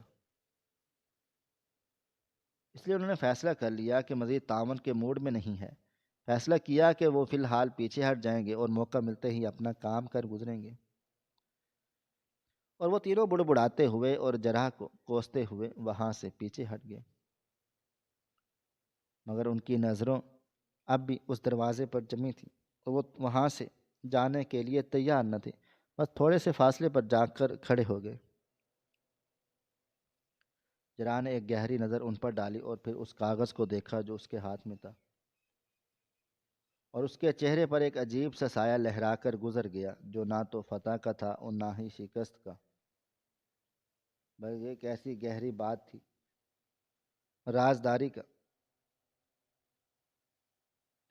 اس لیے انہوں نے فیصلہ کر لیا کہ مزید تعاون کے موڈ میں نہیں ہے۔ فیصلہ کیا کہ وہ فی الحال پیچھے ہٹ جائیں گے اور موقع ملتے ہی اپنا کام کر گزریں گے، اور وہ تینوں بڑبڑاتے ہوئے اور جرح کو کوستے ہوئے وہاں سے پیچھے ہٹ گئے، مگر ان کی نظروں اب بھی اس دروازے پر جمی تھی اور وہ وہاں سے جانے کے لیے تیار نہ تھے، بس تھوڑے سے فاصلے پر جا کر کھڑے ہو گئے۔ جرح نے ایک گہری نظر ان پر ڈالی اور پھر اس کاغذ کو دیکھا جو اس کے ہاتھ میں تھا، اور اس کے چہرے پر ایک عجیب سا سایہ لہرا کر گزر گیا جو نہ تو فتح کا تھا اور نہ ہی شکست کا، بلکہ ایک ایسی گہری بات تھی، رازداری کا۔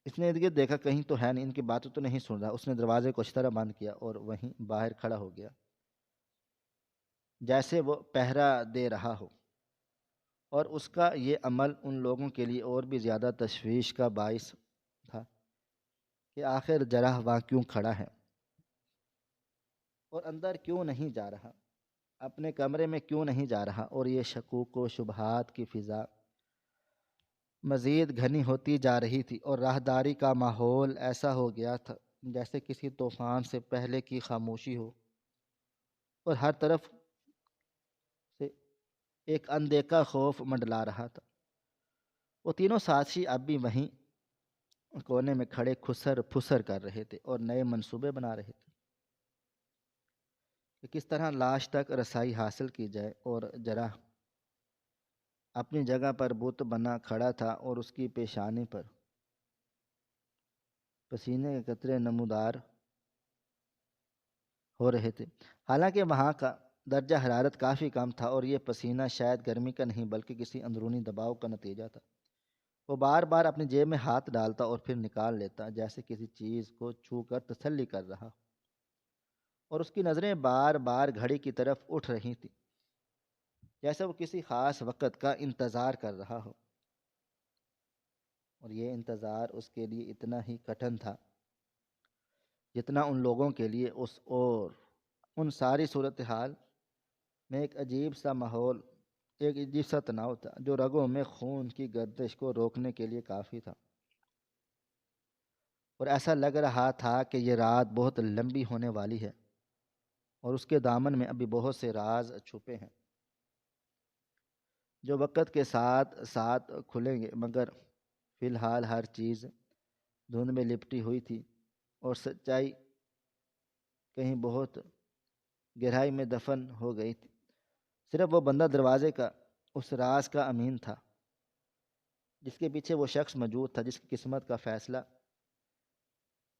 اس نے ارد گرد دیکھا کہیں تو ہے نہیں، ان کی باتیں تو نہیں سن رہا۔ اس نے دروازے کو اچھی طرح بند کیا اور وہیں باہر کھڑا ہو گیا جیسے وہ پہرا دے رہا ہو، اور اس کا یہ عمل ان لوگوں کے لیے اور بھی زیادہ تشویش کا باعث تھا کہ آخر جرح وہاں کیوں کھڑا ہے اور اندر کیوں نہیں جا رہا، اپنے کمرے میں کیوں نہیں جا رہا، اور یہ شکوک و شبہات کی فضا مزید گھنی ہوتی جا رہی تھی اور راہداری کا ماحول ایسا ہو گیا تھا جیسے کسی طوفان سے پہلے کی خاموشی ہو، اور ہر طرف سے ایک اندیکھا خوف منڈلا رہا تھا۔ وہ تینوں ساتھی اب بھی وہیں کونے میں کھڑے کھسر پھسر کر رہے تھے اور نئے منصوبے بنا رہے تھے کہ کس طرح لاش تک رسائی حاصل کی جائے، اور جرح اپنی جگہ پر بت بنا کھڑا تھا اور اس کی پیشانی پر پسینے کے قطرے نمودار ہو رہے تھے، حالانکہ وہاں کا درجہ حرارت کافی کم تھا اور یہ پسینہ شاید گرمی کا نہیں بلکہ کسی اندرونی دباؤ کا نتیجہ تھا۔ وہ بار بار اپنی جیب میں ہاتھ ڈالتا اور پھر نکال لیتا جیسے کسی چیز کو چھو کر تسلی کر رہا، اور اس کی نظریں بار بار گھڑی کی طرف اٹھ رہی تھیں جیسے وہ کسی خاص وقت کا انتظار کر رہا ہو، اور یہ انتظار اس کے لیے اتنا ہی کٹھن تھا جتنا ان لوگوں کے لیے اس اور ان ساری صورتحال میں ایک عجیب سا ماحول، ایک عجیب سا تناؤ تھا جو رگوں میں خون کی گردش کو روکنے کے لیے کافی تھا، اور ایسا لگ رہا تھا کہ یہ رات بہت لمبی ہونے والی ہے اور اس کے دامن میں ابھی بہت سے راز چھپے ہیں جو وقت کے ساتھ ساتھ کھلیں گے، مگر فی الحال ہر چیز دھند میں لپٹی ہوئی تھی اور سچائی کہیں بہت گہرائی میں دفن ہو گئی تھی۔ صرف وہ بندہ دروازے کا اس راز کا امین تھا جس کے پیچھے وہ شخص موجود تھا جس کی قسمت کا فیصلہ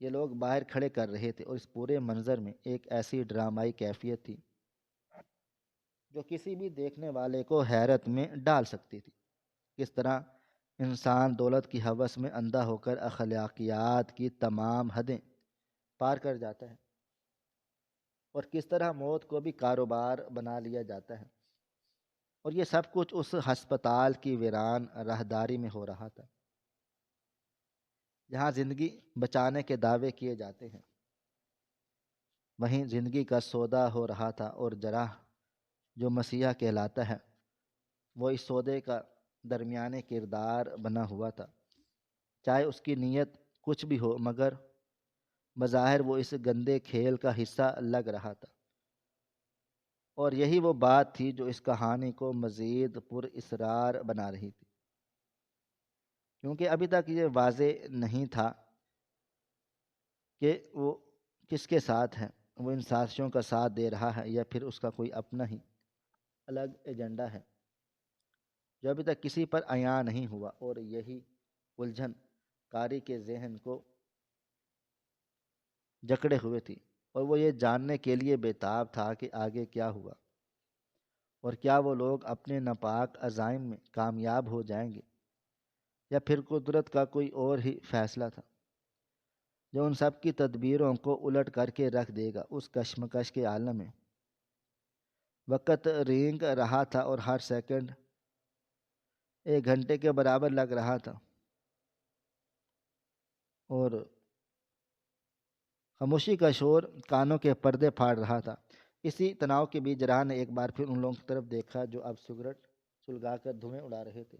یہ لوگ باہر کھڑے کر رہے تھے، اور اس پورے منظر میں ایک ایسی ڈرامائی کیفیت تھی جو کسی بھی دیکھنے والے کو حیرت میں ڈال سکتی تھی۔ کس طرح انسان دولت کی ہوس میں اندھا ہو کر اخلاقیات کی تمام حدیں پار کر جاتا ہے، اور کس طرح موت کو بھی کاروبار بنا لیا جاتا ہے، اور یہ سب کچھ اس ہسپتال کی ویران راہداری میں ہو رہا تھا جہاں زندگی بچانے کے دعوے کیے جاتے ہیں، وہیں زندگی کا سودا ہو رہا تھا، اور جرح جو مسیحا کہلاتا ہے وہ اس سودے کا درمیانے کردار بنا ہوا تھا، چاہے اس کی نیت کچھ بھی ہو، مگر بظاہر وہ اس گندے کھیل کا حصہ لگ رہا تھا، اور یہی وہ بات تھی جو اس کہانی کو مزید پر اسرار بنا رہی تھی، کیونکہ ابھی تک یہ واضح نہیں تھا کہ وہ کس کے ساتھ ہیں، وہ ان سازشوں کا ساتھ دے رہا ہے یا پھر اس کا کوئی اپنا ہی الگ ایجنڈا ہے جو ابھی تک کسی پر عیاں نہیں ہوا، اور یہی الجھن قاری کے ذہن کو جکڑے ہوئے تھی، اور وہ یہ جاننے کے لیے بےتاب تھا کہ آگے کیا ہوا، اور کیا وہ لوگ اپنے ناپاک عزائم میں کامیاب ہو جائیں گے یا پھر قدرت کا کوئی اور ہی فیصلہ تھا جو ان سب کی تدبیروں کو الٹ کر کے رکھ دے گا۔ اس کشمکش کے عالم میں وقت رینگ رہا تھا اور ہر سیکنڈ ایک گھنٹے کے برابر لگ رہا تھا، اور خاموشی کا شور کانوں کے پردے پھاڑ رہا تھا۔ اسی تناؤ کے بیچ جراح نے ایک بار پھر ان لوگوں کی طرف دیکھا جو اب سگریٹ سلگا کر دھوئیں اڑا رہے تھے۔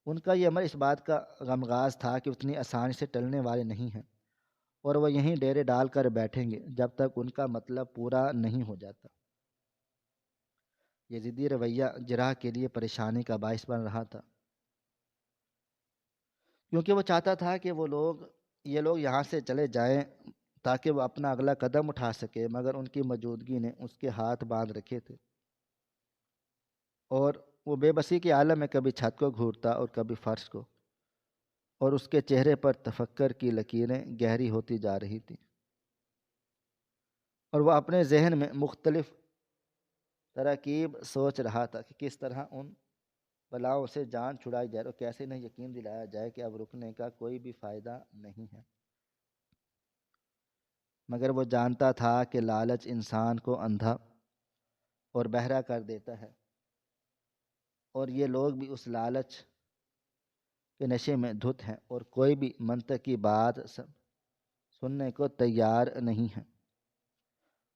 ان کا یہ عمل اس بات کا غمگاز تھا کہ اتنی آسانی سے ٹلنے والے نہیں ہیں، اور وہ یہیں ڈیرے ڈال کر بیٹھیں گے جب تک ان کا مطلب پورا نہیں ہو جاتا۔ یہ ضدی رویہ جراح کے لیے پریشانی کا باعث بن رہا تھا، کیونکہ وہ چاہتا تھا کہ یہ لوگ یہاں سے چلے جائیں تاکہ وہ اپنا اگلا قدم اٹھا سکے، مگر ان کی موجودگی نے اس کے ہاتھ باندھ رکھے تھے، اور وہ بے بسی کے عالم میں کبھی چھت کو گھورتا اور کبھی فرش کو، اور اس کے چہرے پر تفکر کی لکیریں گہری ہوتی جا رہی تھیں، اور وہ اپنے ذہن میں مختلف تراکیب سوچ رہا تھا کہ کس طرح ان بلاؤں سے جان چھڑائی جائے اور کیسے انہیں یقین دلایا جائے کہ اب رکنے کا کوئی بھی فائدہ نہیں ہے۔ مگر وہ جانتا تھا کہ لالچ انسان کو اندھا اور بہرا کر دیتا ہے، اور یہ لوگ بھی اس لالچ کے نشے میں دھت ہیں اور کوئی بھی منطق کی بات سننے کو تیار نہیں ہے،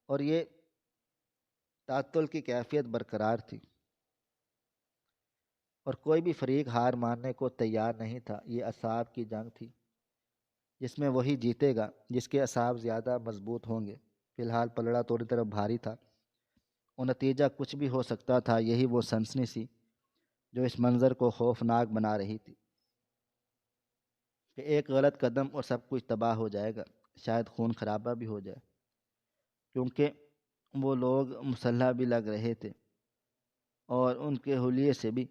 اور یہ تعطل کی کیفیت برقرار تھی، اور کوئی بھی فریق ہار ماننے کو تیار نہیں تھا۔ یہ اعصاب کی جنگ تھی جس میں وہی جیتے گا جس کے اعصاب زیادہ مضبوط ہوں گے۔ فی الحال پلڑا تھوڑی طرف بھاری تھا اور نتیجہ کچھ بھی ہو سکتا تھا۔ یہی وہ سنسنی سی جو اس منظر کو خوفناک بنا رہی تھی کہ ایک غلط قدم اور سب کچھ تباہ ہو جائے گا، شاید خون خرابہ بھی ہو جائے، کیونکہ وہ لوگ مسلح بھی لگ رہے تھے اور ان کے حلیے سے بھی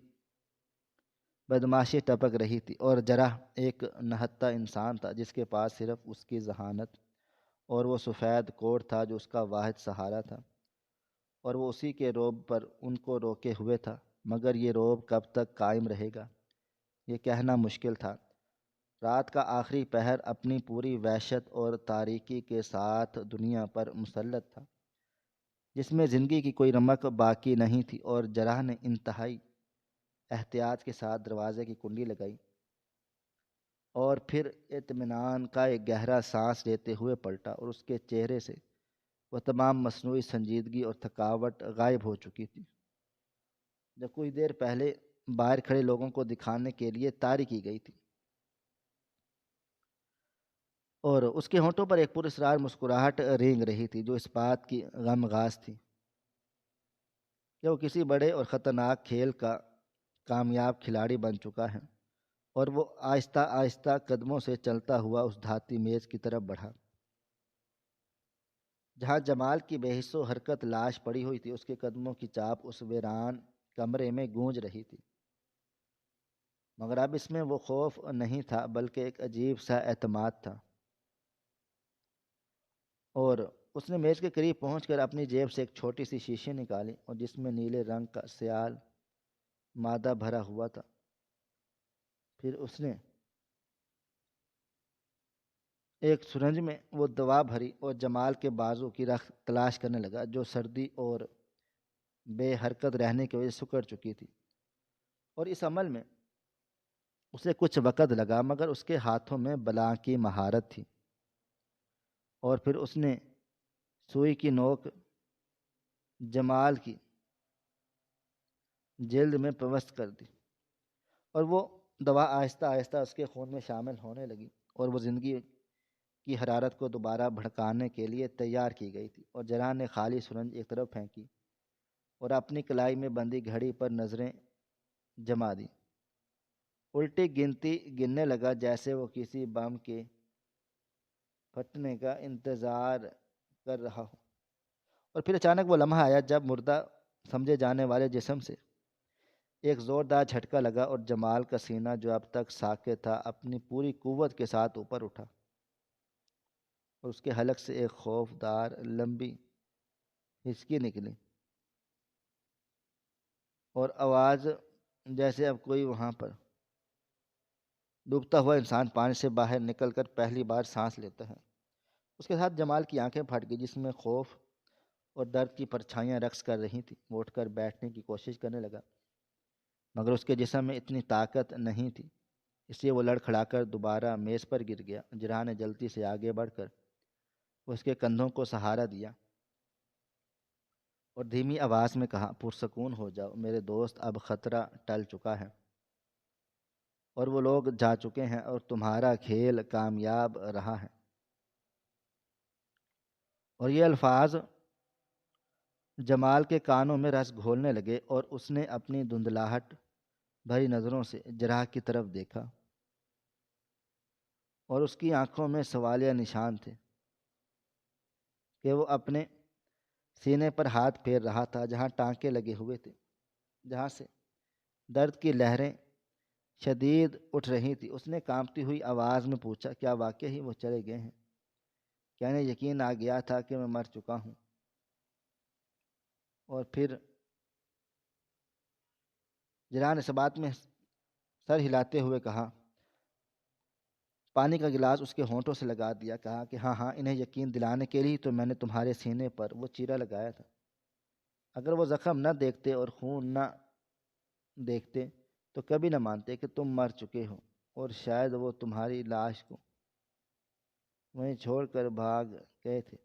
بدماشی ٹپک رہی تھی، اور جراح ایک نہتہ انسان تھا جس کے پاس صرف اس کی ذہانت اور وہ سفید کوٹ تھا جو اس کا واحد سہارا تھا، اور وہ اسی کے رعب پر ان کو روکے ہوئے تھا، مگر یہ رعب کب تک قائم رہے گا یہ کہنا مشکل تھا۔ رات کا آخری پہر اپنی پوری وحشت اور تاریکی کے ساتھ دنیا پر مسلط تھا جس میں زندگی کی کوئی رمق باقی نہیں تھی، اور جراح نے انتہائی احتیاط کے ساتھ دروازے کی کنڈی لگائی اور پھر اطمینان کا ایک گہرا سانس لیتے ہوئے پلٹا، اور اس کے چہرے سے وہ تمام مصنوعی سنجیدگی اور تھکاوٹ غائب ہو چکی تھی جو کچھ دیر پہلے باہر کھڑے لوگوں کو دکھانے کے لیے طاری کی گئی تھی، اور اس کے ہونٹوں پر ایک پراسرار مسکراہٹ رینگ رہی تھی جو اس بات کی غمگاز تھی کہ وہ کسی بڑے اور خطرناک کھیل کا کامیاب کھلاڑی بن چکا ہے، اور وہ آہستہ آہستہ قدموں سے چلتا ہوا اس دھاتی میز کی طرف بڑھا جہاں جمال کی بے حس و حرکت لاش پڑی ہوئی تھی۔ اس کے قدموں کی چاپ اس ویران کمرے میں گونج رہی تھی، مگر اب اس میں وہ خوف نہیں تھا بلکہ ایک عجیب سا اعتماد تھا، اور اس نے میز کے قریب پہنچ کر اپنی جیب سے ایک چھوٹی سی شیشی نکالی اور جس میں نیلے رنگ کا سیال مادہ بھرا ہوا تھا۔ پھر اس نے ایک سرنج میں وہ دوا بھری اور جمال کے بازو کی رخ تلاش کرنے لگا جو سردی اور بے حرکت رہنے کی وجہ سے سکڑ چکی تھی، اور اس عمل میں اسے کچھ وقت لگا مگر اس کے ہاتھوں میں بلاں کی مہارت تھی، اور پھر اس نے سوئی کی نوک جمال کی جلد میں پیوست کر دی، اور وہ دوا آہستہ آہستہ اس کے خون میں شامل ہونے لگی، اور وہ زندگی کی حرارت کو دوبارہ بھڑکانے کے لیے تیار کی گئی تھی، اور جراح نے خالی سرنج ایک طرف پھینکی اور اپنی کلائی میں بندی گھڑی پر نظریں جما دی، الٹی گنتی گننے لگا جیسے وہ کسی بم کے پھٹنے کا انتظار کر رہا ہوں۔ اور پھر اچانک وہ لمحہ آیا جب مردہ سمجھے جانے والے جسم سے ایک زوردار جھٹکا لگا اور جمال کا سینہ جو اب تک ساکت تھا اپنی پوری قوت کے ساتھ اوپر اٹھا، اور اس کے حلق سے ایک خوفدار لمبی ہچکی نکلی اور آواز جیسے اب کوئی وہاں پر ڈوبتا ہوا انسان پانی سے باہر نکل کر پہلی بار سانس لیتا ہے۔ اس کے ساتھ جمال کی آنکھیں پھٹ گئی جس میں خوف اور درد کی پرچھائیاں رقص کر رہی تھیں۔ وہ اٹھ کر بیٹھنے کی کوشش کرنے لگا مگر اس کے جسم میں اتنی طاقت نہیں تھی، اس لیے وہ لڑکھڑا کر دوبارہ میز پر گر گیا۔ جراح نے جلدی سے آگے بڑھ کر اس کے کندھوں کو سہارا دیا اور دھیمی آواز میں کہا، پرسکون ہو جاؤ میرے دوست، اب خطرہ ٹل چکا ہے اور وہ لوگ جا چکے ہیں اور تمہارا کھیل کامیاب رہا ہے۔ اور یہ الفاظ جمال کے کانوں میں رس گھولنے لگے اور اس نے اپنی دھندلاہٹ بھری نظروں سے جراح کی طرف دیکھا اور اس کی آنکھوں میں سوالیہ نشان تھے کہ وہ اپنے سینے پر ہاتھ پھیر رہا تھا جہاں ٹانکے لگے ہوئے تھے، جہاں سے درد کی لہریں شدید اٹھ رہی تھی۔ اس نے کانپتی ہوئی آواز میں پوچھا، کیا واقعی وہ چلے گئے ہیں؟ کیا انہیں یقین آ گیا تھا کہ میں مر چکا ہوں؟ اور پھر جراح نے اس بات میں سر ہلاتے ہوئے کہا، پانی کا گلاس اس کے ہونٹوں سے لگا دیا، کہا کہ ہاں انہیں یقین دلانے کے لیے تو میں نے تمہارے سینے پر وہ چیرا لگایا تھا۔ اگر وہ زخم نہ دیکھتے اور خون نہ دیکھتے تو کبھی نہ مانتے کہ تم مر چکے ہو، اور شاید وہ تمہاری لاش کو وہیں چھوڑ کر بھاگ گئے تھے،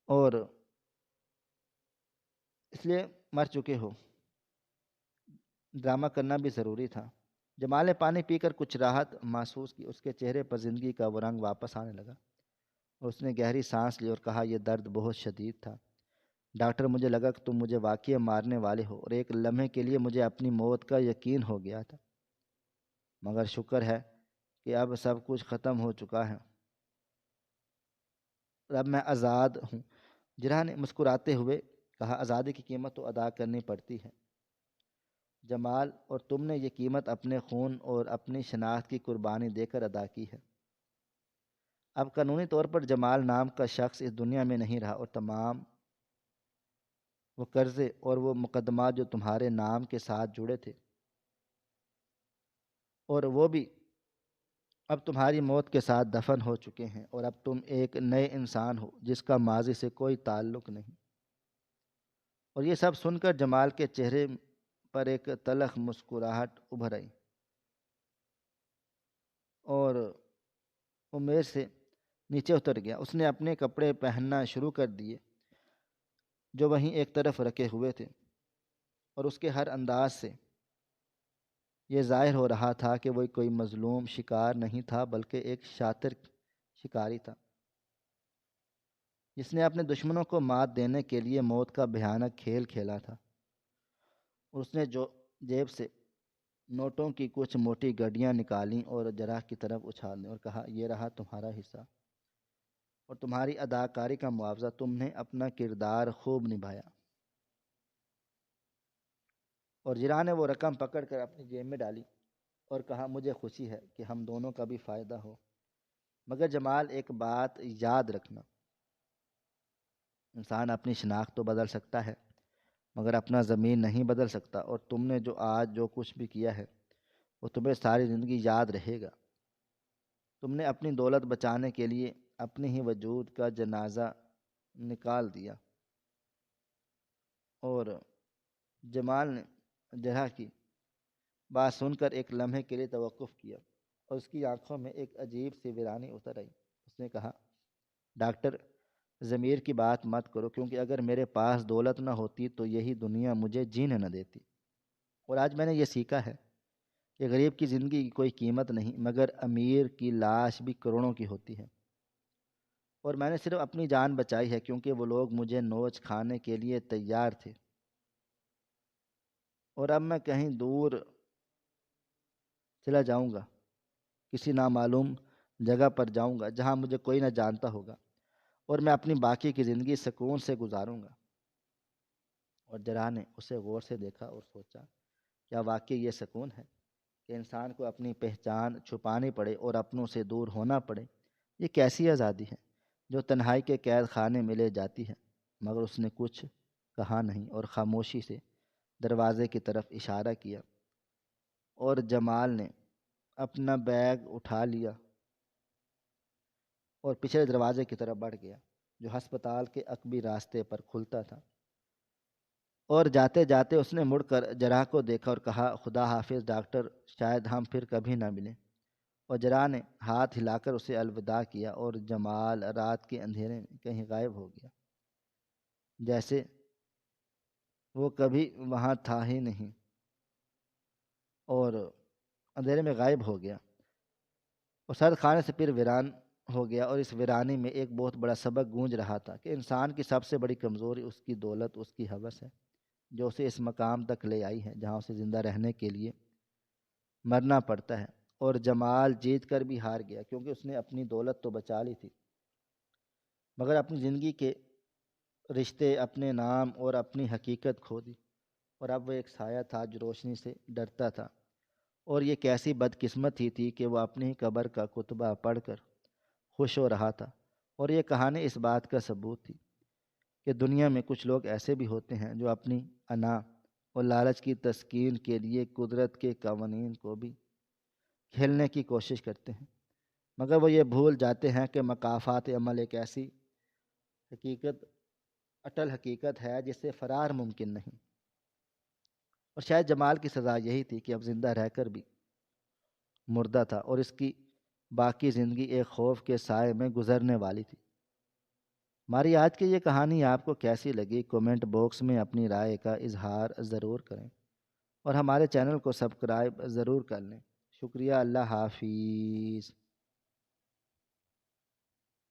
اور اس لیے مر چکے ہو۔ ڈرامہ کرنا بھی ضروری تھا۔ جمال نے پانی پی کر کچھ راحت محسوس کی، اس کے چہرے پر زندگی کا وہ رنگ واپس آنے لگا اور اس نے گہری سانس لی اور کہا، یہ درد بہت شدید تھا ڈاکٹر، مجھے لگا کہ تم مجھے واقعی مارنے والے ہو، اور ایک لمحے کے لیے مجھے اپنی موت کا یقین ہو گیا تھا، مگر شکر ہے کہ اب سب کچھ ختم ہو چکا ہے، اور اب میں آزاد ہوں۔ جراح نے مسکراتے ہوئے کہا، آزادی کی قیمت تو ادا کرنی پڑتی ہے جمال، اور تم نے یہ قیمت اپنے خون اور اپنی شناخت کی قربانی دے کر ادا کی ہے۔ اب قانونی طور پر جمال نام کا شخص اس دنیا میں نہیں رہا، اور تمام وہ قرضے اور وہ مقدمات جو تمہارے نام کے ساتھ جڑے تھے، اور وہ بھی اب تمہاری موت کے ساتھ دفن ہو چکے ہیں، اور اب تم ایک نئے انسان ہو جس کا ماضی سے کوئی تعلق نہیں۔ اور یہ سب سن کر جمال کے چہرے پر ایک تلخ مسکراہٹ ابھر آئی اور وہ میز سے نیچے اتر گیا۔ اس نے اپنے کپڑے پہننا شروع کر دیے جو وہیں ایک طرف رکھے ہوئے تھے، اور اس کے ہر انداز سے یہ ظاہر ہو رہا تھا کہ وہ کوئی مظلوم شکار نہیں تھا بلکہ ایک شاطر شکاری تھا جس نے اپنے دشمنوں کو مات دینے کے لیے موت کا بھیانک کھیل کھیلا تھا۔ اس نے جو جیب سے نوٹوں کی کچھ موٹی گڈیاں نکالیں اور جراح کی طرف اچھال دیں اور کہا، یہ رہا تمہارا حصہ اور تمہاری اداکاری کا معاوضہ، تم نے اپنا کردار خوب نبھایا۔ اور جراح نے وہ رقم پکڑ کر اپنی جیب میں ڈالی اور کہا، مجھے خوشی ہے کہ ہم دونوں کا بھی فائدہ ہو، مگر جمال ایک بات یاد رکھنا، انسان اپنی شناخت تو بدل سکتا ہے مگر اپنا ضمیر نہیں بدل سکتا، اور تم نے آج جو کچھ بھی کیا ہے وہ تمہیں ساری زندگی یاد رہے گا۔ تم نے اپنی دولت بچانے کے لیے اپنے ہی وجود کا جنازہ نکال دیا۔ اور جمال نے جراح کی بات سن کر ایک لمحے کے لیے توقف کیا اور اس کی آنکھوں میں ایک عجیب سی ویرانی اتر آئی۔ اس نے کہا، ڈاکٹر، ضمیر کی بات مت کرو، کیونکہ اگر میرے پاس دولت نہ ہوتی تو یہی دنیا مجھے جینے نہ دیتی، اور آج میں نے یہ سیکھا ہے کہ غریب کی زندگی کی کوئی قیمت نہیں مگر امیر کی لاش بھی کروڑوں کی ہوتی ہے، اور میں نے صرف اپنی جان بچائی ہے کیونکہ وہ لوگ مجھے نوچ کھانے کے لیے تیار تھے، اور اب میں کہیں دور چلا جاؤں گا، کسی نامعلوم جگہ پر جاؤں گا جہاں مجھے کوئی نہ جانتا ہوگا، اور میں اپنی باقی کی زندگی سکون سے گزاروں گا۔ اور جرا نے اسے غور سے دیکھا اور سوچا، کیا واقعی یہ سکون ہے کہ انسان کو اپنی پہچان چھپانی پڑے اور اپنوں سے دور ہونا پڑے؟ یہ کیسی آزادی ہے جو تنہائی کے قید خانے میں لے جاتی ہے؟ مگر اس نے کچھ کہا نہیں اور خاموشی سے دروازے کی طرف اشارہ کیا، اور جمال نے اپنا بیگ اٹھا لیا اور پچھلے دروازے کی طرف بڑھ گیا جو ہسپتال کے عقبی راستے پر کھلتا تھا۔ اور جاتے جاتے اس نے مڑ کر جراح کو دیکھا اور کہا، خدا حافظ ڈاکٹر، شاید ہم پھر کبھی نہ ملیں۔ اور جراح نے ہاتھ ہلا کر اسے الوداع کیا اور جمال رات کے اندھیرے میں کہیں غائب ہو گیا، جیسے وہ کبھی وہاں تھا ہی نہیں، اور اندھیرے میں غائب ہو گیا۔ اور سرد خانے سے پھر ویران ہو گیا، اور اس ویرانی میں ایک بہت بڑا سبق گونج رہا تھا کہ انسان کی سب سے بڑی کمزوری اس کی دولت، اس کی ہوس ہے، جو اسے اس مقام تک لے آئی ہے جہاں اسے زندہ رہنے کے لیے مرنا پڑتا ہے۔ اور جمال جیت کر بھی ہار گیا، کیونکہ اس نے اپنی دولت تو بچا لی تھی، مگر اپنی زندگی کے رشتے، اپنے نام اور اپنی حقیقت کھو دی۔ اور اب وہ ایک سایہ تھا جو روشنی سے ڈرتا تھا، اور یہ کیسی بدقسمت ہی تھی کہ وہ اپنی ہی قبر کا کتبہ پڑھ کر خوش ہو رہا تھا۔ اور یہ کہانی اس بات کا ثبوت تھی کہ دنیا میں کچھ لوگ ایسے بھی ہوتے ہیں جو اپنی انا اور لالچ کی تسکین کے لیے قدرت کے قوانین کو بھی کھیلنے کی کوشش کرتے ہیں، مگر وہ یہ بھول جاتے ہیں کہ مکافات عمل ایک ایسی حقیقت، اٹل حقیقت ہے جس سے فرار ممکن نہیں۔ اور شاید جمال کی سزا یہی تھی کہ اب زندہ رہ کر بھی مردہ تھا، اور اس کی باقی زندگی ایک خوف کے سائے میں گزرنے والی تھی۔ ہماری آج کی یہ کہانی آپ کو کیسی لگی؟ کومنٹ باکس میں اپنی رائے کا اظہار ضرور کریں، اور ہمارے چینل کو سبسکرائب ضرور کر لیں۔ شکریہ، اللہ حافظ۔